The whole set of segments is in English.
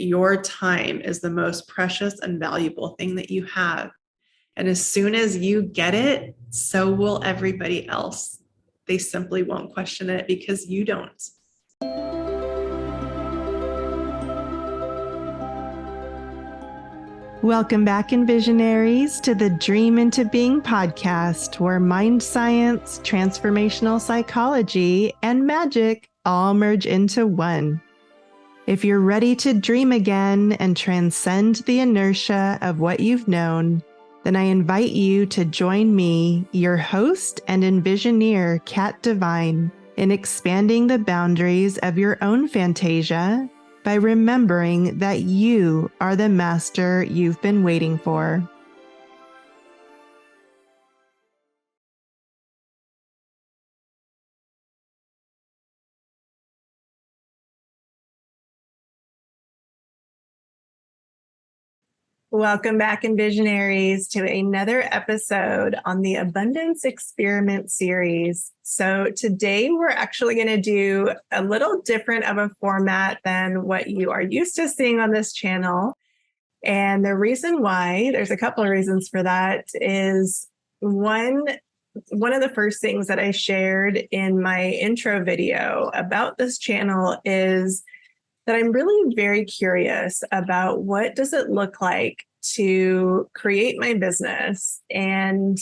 Your time is the most precious and valuable thing that you have. And as soon as you get it, so will everybody else. They simply won't question it because you don't. Welcome back, Envisionaries, to the Dream into Being podcast, where mind science, transformational psychology, and magic all merge into one. If you're ready to dream again and transcend the inertia of what you've known, then I invite you to join me, your host and Envisioneer, Kat Devine, in expanding the boundaries of your own Fantasia by remembering that you are the master you've been waiting for. Welcome back, Envisionaries, to another episode on the Abundance Experiment series. So today we're actually going to do a little different of a format than what you are used to seeing on this channel. And the reason why, there's a couple of reasons for that, is one of the first things that I shared in my intro video about this channel is that I'm really very curious about what does it look like to create my business and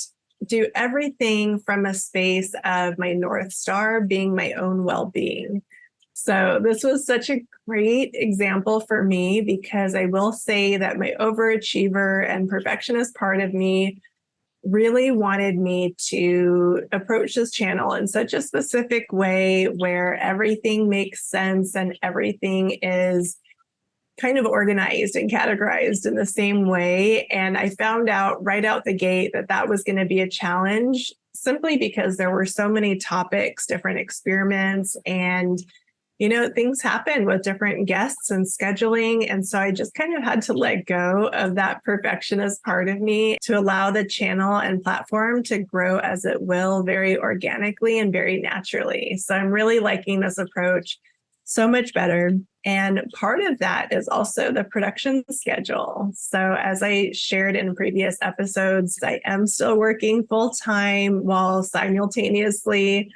do everything from a space of my North Star being my own well-being. So this was such a great example for me because I will say that my overachiever and perfectionist part of me really wanted me to approach this channel in such a specific way where everything makes sense and everything is kind of organized and categorized in the same way. And I found out right out the gate that that was going to be a challenge simply because there were so many topics, different experiments, and things happen with different guests and scheduling. And so I just kind of had to let go of that perfectionist part of me to allow the channel and platform to grow as it will, very organically and very naturally. So I'm really liking this approach so much better. And part of that is also the production schedule. So as I shared in previous episodes, I am still working full time while simultaneously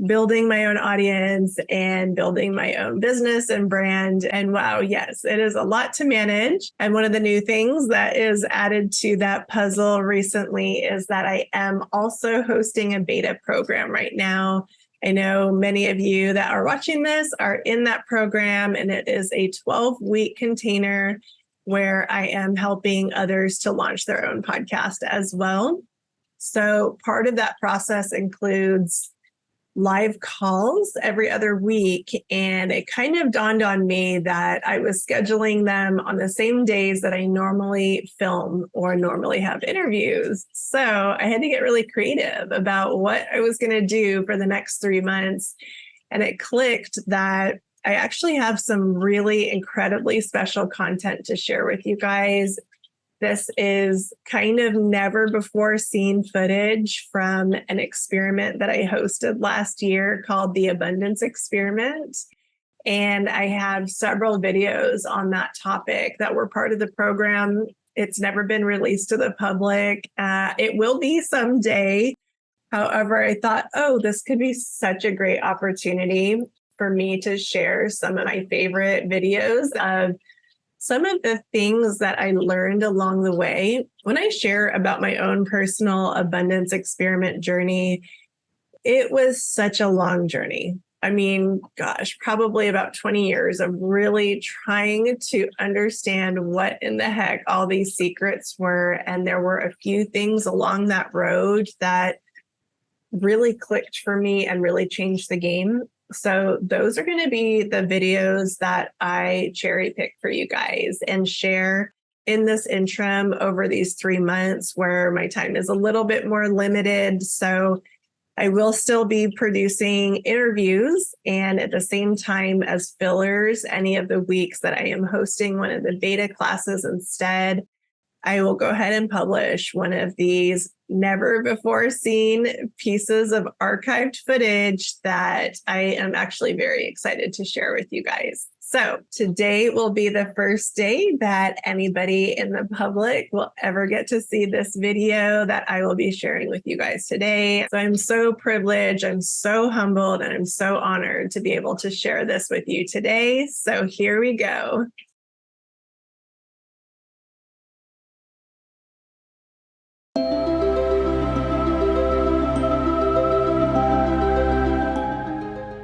building my own audience and building my own business and brand. And wow, yes, it is a lot to manage. And one of the new things that is added to that puzzle recently is that I am also hosting a beta program right now. I know many of you that are watching this are in that program, and it is a 12-week container where I am helping others to launch their own podcast as well. So part of that process includes live calls every other week. And it kind of dawned on me that I was scheduling them on the same days that I normally film or normally have interviews. So I had to get really creative about what I was going to do for the next 3 months. And it clicked that I actually have some really incredibly special content to share with you guys. This is kind of never before seen footage from an experiment that I hosted last year called the Abundance Experiment. And I have several videos on that topic that were part of the program. It's never been released to the public. It will be someday. However, I thought, this could be such a great opportunity for me to share some of my favorite videos of some of the things that I learned along the way. When I share about my own personal abundance experiment journey, it was such a long journey. I mean, gosh, probably about 20 years of really trying to understand what in the heck all these secrets were. And there were a few things along that road that really clicked for me and really changed the game. So those are going to be the videos that I cherry pick for you guys and share in this interim over these 3 months where my time is a little bit more limited. So I will still be producing interviews and at the same time as fillers, any of the weeks that I am hosting one of the beta classes instead, I will go ahead and publish one of these never before seen pieces of archived footage that I am actually very excited to share with you guys. So today will be the first day that anybody in the public will ever get to see this video that I will be sharing with you guys today. So I'm so privileged, I'm so humbled, and I'm so honored to be able to share this with you today. So here we go.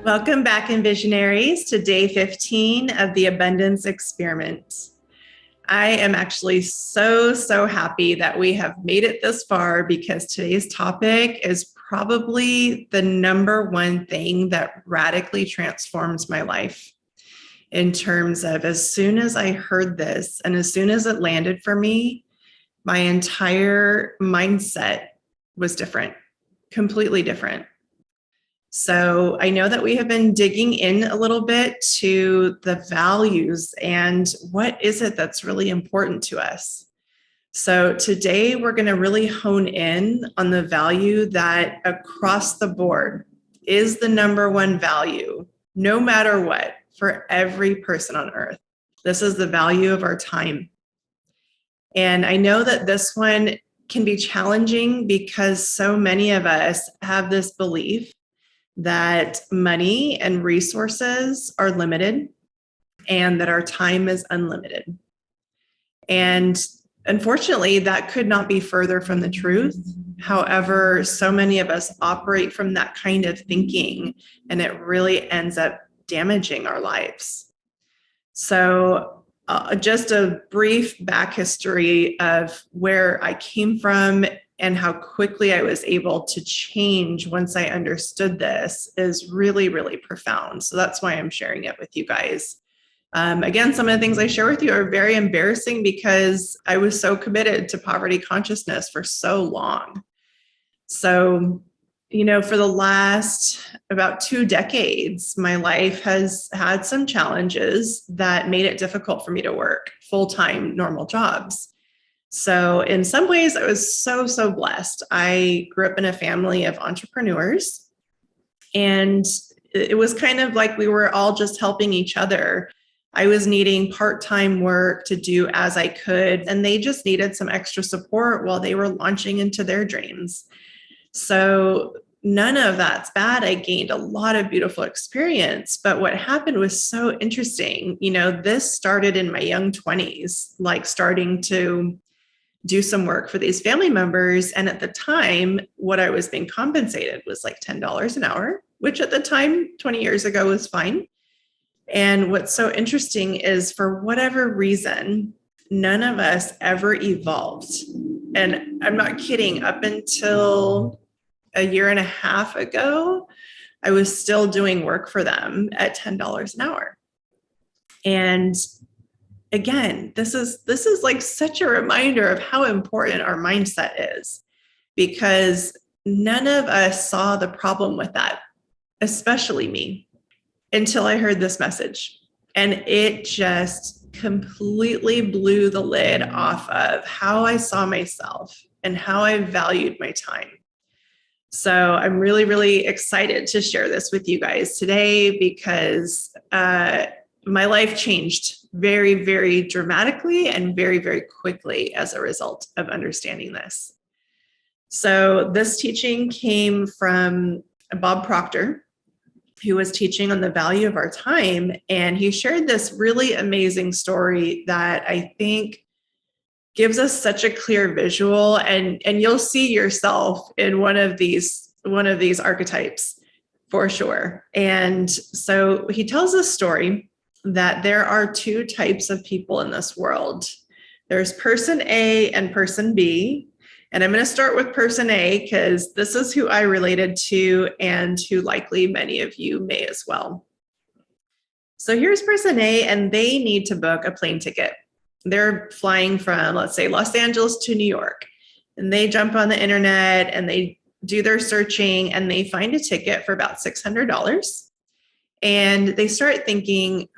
Welcome back, Envisionaries, to day 15 of the Abundance Experiment. I am actually so happy that we have made it this far, because today's topic is probably the number one thing that radically transforms my life. In terms of, as soon as I heard this and as soon as it landed for me, my entire mindset was different, completely different. So I know that we have been digging in a little bit to the values and what is it that's really important to us. So today we're going to really hone in on the value that across the board is the number one value, no matter what, for every person on earth. This is the value of our time. And I know that this one can be challenging because so many of us have this belief that money and resources are limited and that our time is unlimited. And unfortunately, that could not be further from the truth. However, so many of us operate from that kind of thinking, and it really ends up damaging our lives. So just a brief back history of where I came from and how quickly I was able to change once I understood this is really profound. So that's why I'm sharing it with you guys. Again, some of the things I share with you are very embarrassing because I was so committed to poverty consciousness for so long. So, for the last about 2 decades, my life has had some challenges that made it difficult for me to work full-time normal jobs. So in some ways, I was so blessed. I grew up in a family of entrepreneurs, and it was kind of like we were all just helping each other. I was needing part-time work to do as I could, and they just needed some extra support while they were launching into their dreams. So none of that's bad. I gained a lot of beautiful experience, but what happened was so interesting. This started in my young 20s, like starting to do some work for these family members. And at the time, what I was being compensated was like $10 an hour, which at the time, 20 years ago, was fine. And what's so interesting is, for whatever reason, none of us ever evolved. And I'm not kidding, up until a year and a half ago, I was still doing work for them at $10 an hour. And again, this is like such a reminder of how important our mindset is, because none of us saw the problem with that, especially me, until I heard this message. And it just completely blew the lid off of how I saw myself and how I valued my time. So I'm really excited to share this with you guys today, because my life changed very dramatically and very quickly as a result of understanding this. So this teaching came from Bob Proctor, who was teaching on the value of our time. And he shared this really amazing story that I think gives us such a clear visual, and you'll see yourself in one of these archetypes for sure. And so he tells this story that there are 2 types of people in this world. There's person A and person B. And I'm going to start with person A because this is who I related to, and who likely many of you may as well. So here's person A, and they need to book a plane ticket. They're flying from, let's say, Los Angeles to New York, and they jump on the internet and they do their searching, and they find a ticket for about $600. And they start thinking,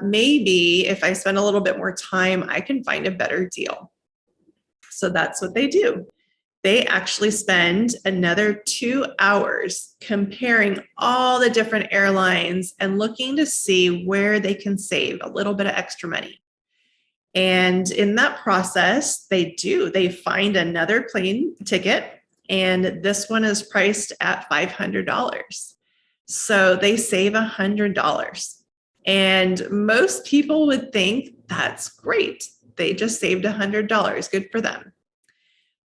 maybe if I spend a little bit more time, I can find a better deal. So that's what they do. they actually spend another 2 hours comparing all the different airlines and looking to see where they can save a little bit of extra money. And in that process, they find another plane ticket, and this one is priced at $500. So they save $100. And most people would think that's great. They just saved $100. Good for them.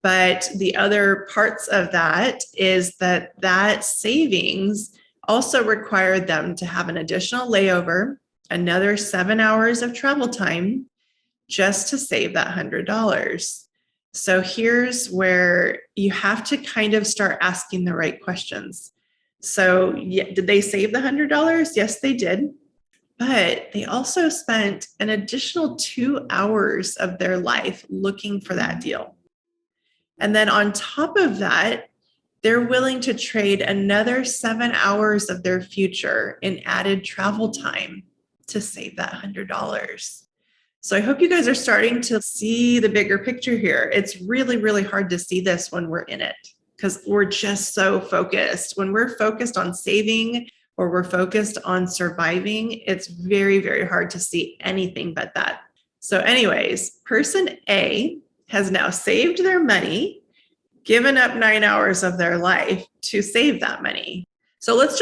But the other parts of that is that savings also required them to have an additional layover, another 7 hours of travel time just to save that $100. So here's where you have to kind of start asking the right questions. So did they save the $100? Yes, they did. But they also spent an additional 2 hours of their life looking for that deal. And then on top of that, they're willing to trade another 7 hours of their future in added travel time to save that $100. So I hope you guys are starting to see the bigger picture here. It's really, really hard to see this when we're in it because we're just so focused. When we're focused on saving or we're focused on surviving, it's very, very hard to see anything but that. So anyways, person A has now saved their money, given up 9 hours of their life to save that money. So let's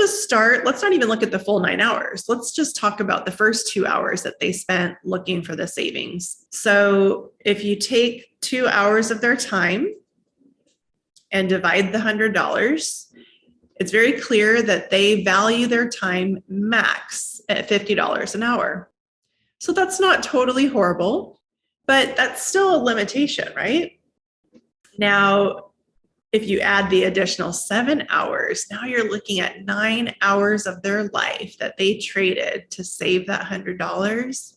not even look at the full 9 hours. Let's just talk about the first 2 hours that they spent looking for the savings. So if you take 2 hours of their time and divide the $100, it's very clear that they value their time max at $50 an hour. So that's not totally horrible, but that's still a limitation, right? Now, if you add the additional 7 hours, now you're looking at 9 hours of their life that they traded to save that $100.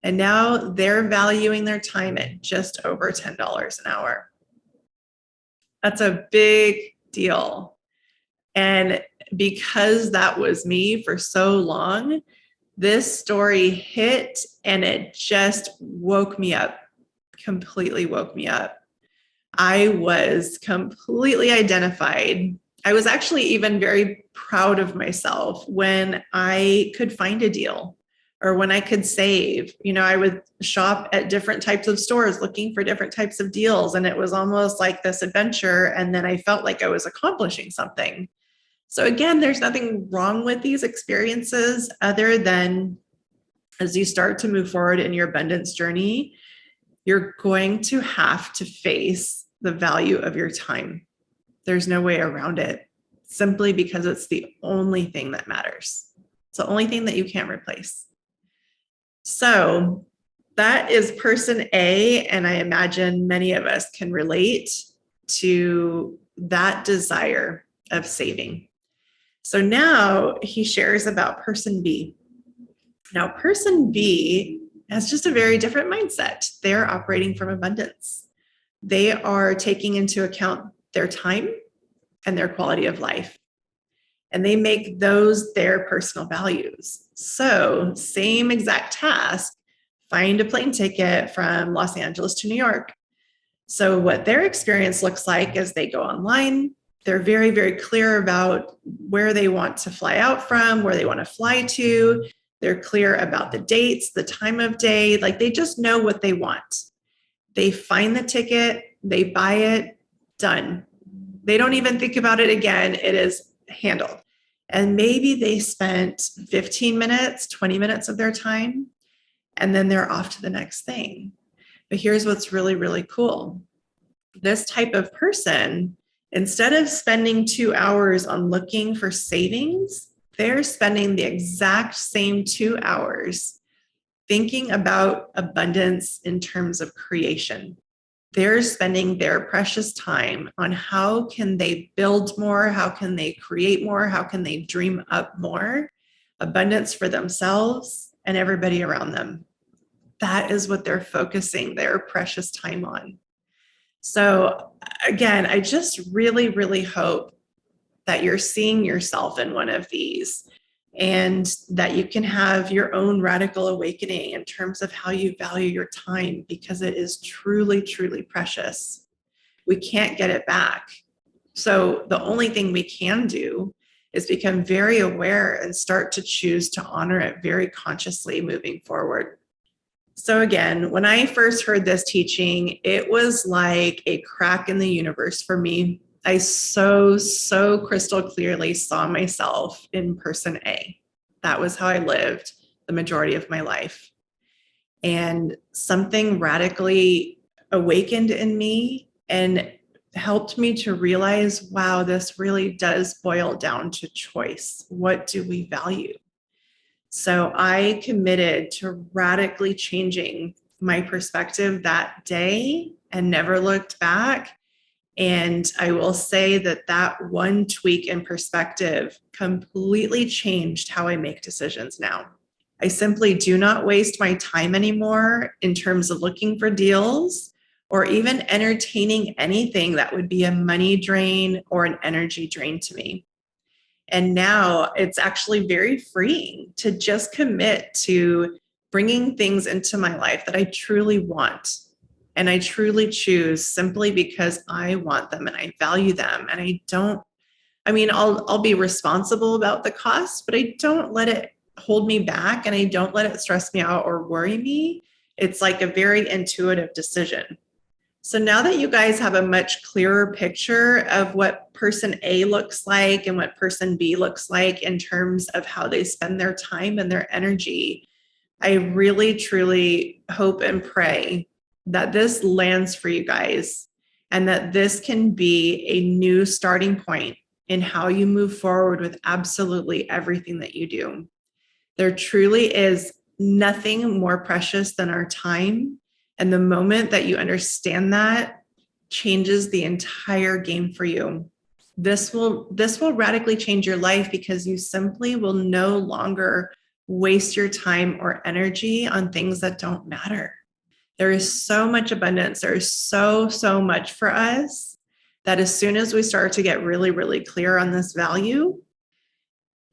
And now they're valuing their time at just over $10 an hour. That's a big deal. And because that was me for so long, this story hit and it just woke me up, completely woke me up. I was completely identified. I was actually even very proud of myself when I could find a deal or when I could save. I would shop at different types of stores looking for different types of deals. And it was almost like this adventure. And then I felt like I was accomplishing something. So again, there's nothing wrong with these experiences other than as you start to move forward in your abundance journey, you're going to have to face the value of your time. There's no way around it, simply because it's the only thing that matters. It's the only thing that you can't replace. So that is person A, and I imagine many of us can relate to that desire of saving. So now he shares about person B. Now, person B has just a very different mindset. They're operating from abundance. They are taking into account their time and their quality of life. And they make those their personal values. So, same exact task, find a plane ticket from Los Angeles to New York. So, what their experience looks like is they go online. They're very, very clear about where they want to fly out from, where they want to fly to. They're clear about the dates, the time of day. Like they just know what they want. They find the ticket, they buy it, done. They don't even think about it again. It is handled. And maybe they spent 15 minutes, 20 minutes of their time, and then they're off to the next thing. But here's what's really, really cool. This type of person, instead of spending 2 hours on looking for savings, they're spending the exact same 2 hours thinking about abundance in terms of creation. They're spending their precious time on how can they build more, how can they create more, how can they dream up more abundance for themselves and everybody around them. That is what they're focusing their precious time on. So again, I just really, really hope that you're seeing yourself in one of these and that you can have your own radical awakening in terms of how you value your time, because it is truly, truly precious. We can't get it back. So the only thing we can do is become very aware and start to choose to honor it very consciously moving forward. So again, when I first heard this teaching, it was like a crack in the universe for me. I so crystal clearly saw myself in person A. That was how I lived the majority of my life. And something radically awakened in me and helped me to realize, wow, this really does boil down to choice. What do we value? So I committed to radically changing my perspective that day and never looked back. And I will say that that one tweak in perspective completely changed how I make decisions now. I simply do not waste my time anymore in terms of looking for deals or even entertaining anything that would be a money drain or an energy drain to me. And now it's actually very freeing to just commit to bringing things into my life that I truly want. And I truly choose simply because I want them and I value them. And I'll be responsible about the cost, but I don't let it hold me back and I don't let it stress me out or worry me. It's like a very intuitive decision. So now that you guys have a much clearer picture of what person A looks like and what person B looks like in terms of how they spend their time and their energy, I really, truly hope and pray that this lands for you guys and that this can be a new starting point in how you move forward with absolutely everything that you do. There truly is nothing more precious than our time. And the moment that you understand that changes the entire game for you. This will radically change your life because you simply will no longer waste your time or energy on things that don't matter. There is so much abundance. There is so much for us that as soon as we start to get really, really clear on this value,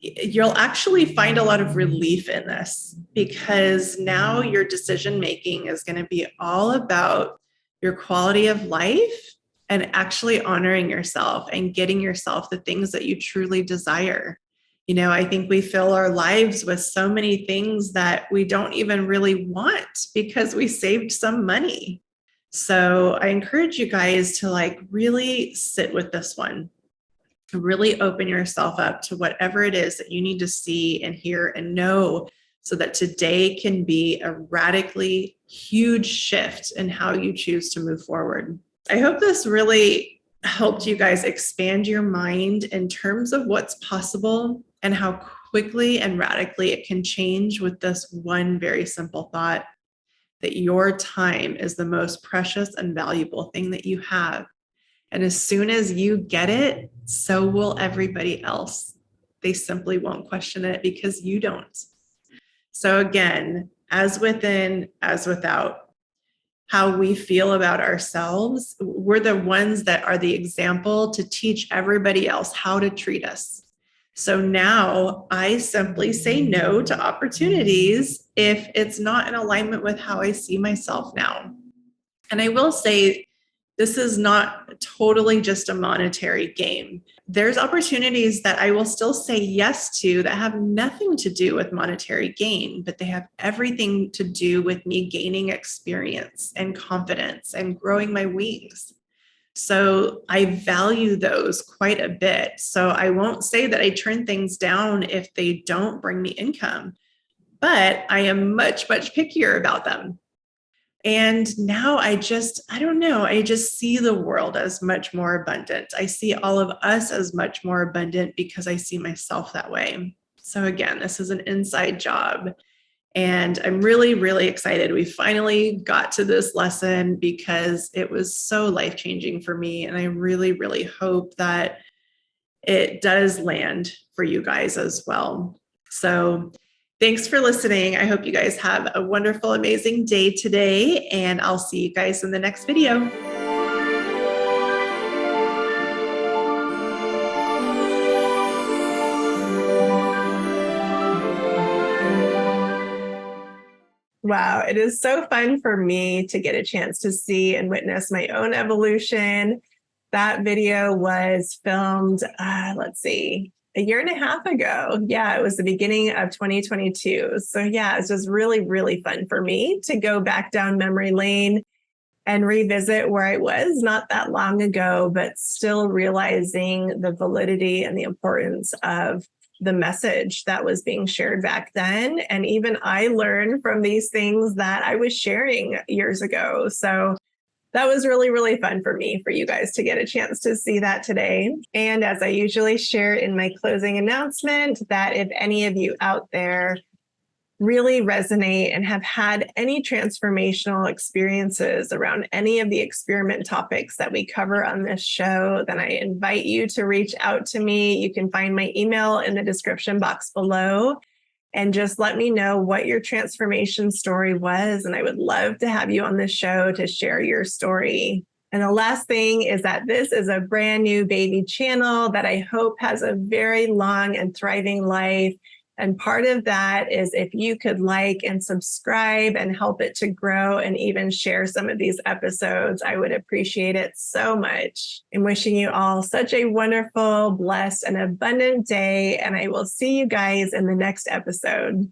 you'll actually find a lot of relief in this because now your decision making is going to be all about your quality of life and actually honoring yourself and getting yourself the things that you truly desire. You know, I think we fill our lives with so many things that we don't even really want because we saved some money. So I encourage you guys to really sit with this one. Really open yourself up to whatever it is that you need to see and hear and know so that today can be a radically huge shift in how you choose to move forward. I hope this really helped you guys expand your mind in terms of what's possible and how quickly and radically it can change with this one very simple thought that your time is the most precious and valuable thing that you have. And as soon as you get it, so will everybody else. They simply won't question it because you don't. So again, as within, as without, how we feel about ourselves, we're the ones that are the example to teach everybody else how to treat us. So now I simply say no to opportunities if it's not in alignment with how I see myself now. And I will say, this is not totally just a monetary game. There's opportunities that I will still say yes to that have nothing to do with monetary gain, but they have everything to do with me gaining experience and confidence and growing my wings. So I value those quite a bit. So I won't say that I turn things down if they don't bring me income, but I am much pickier about them. And now I don't know, I just see the world as much more abundant. I see all of us as much more abundant because I see myself that way. So again, this is an inside job. And I'm really excited. We finally got to this lesson because it was so life-changing for me. And I really hope that it does land for you guys as well. So thanks for listening. I hope you guys have a wonderful, amazing day today, and I'll see you guys in the next video. Wow, it is so fun for me to get a chance to see and witness my own evolution. That video was filmed, a year and a half ago. Yeah, it was the beginning of 2022. So, yeah, it's just really, really fun for me to go back down memory lane and revisit where I was not that long ago, but still realizing the validity and the importance of the message that was being shared back then. And even I learned from these things that I was sharing years ago. So that was really, really fun for me, for you guys to get a chance to see that today. And as I usually share in my closing announcement, that if any of you out there really resonate and have had any transformational experiences around any of the experiment topics that we cover on this show, then I invite you to reach out to me. You can find my email in the description box below and just let me know what your transformation story was. And I would love to have you on this show to share your story. And the last thing is that this is a brand new baby channel that I hope has a very long and thriving life. And part of that is if you could like and subscribe and help it to grow and even share some of these episodes, I would appreciate it so much. I'm wishing you all such a wonderful, blessed, and abundant day. And I will see you guys in the next episode.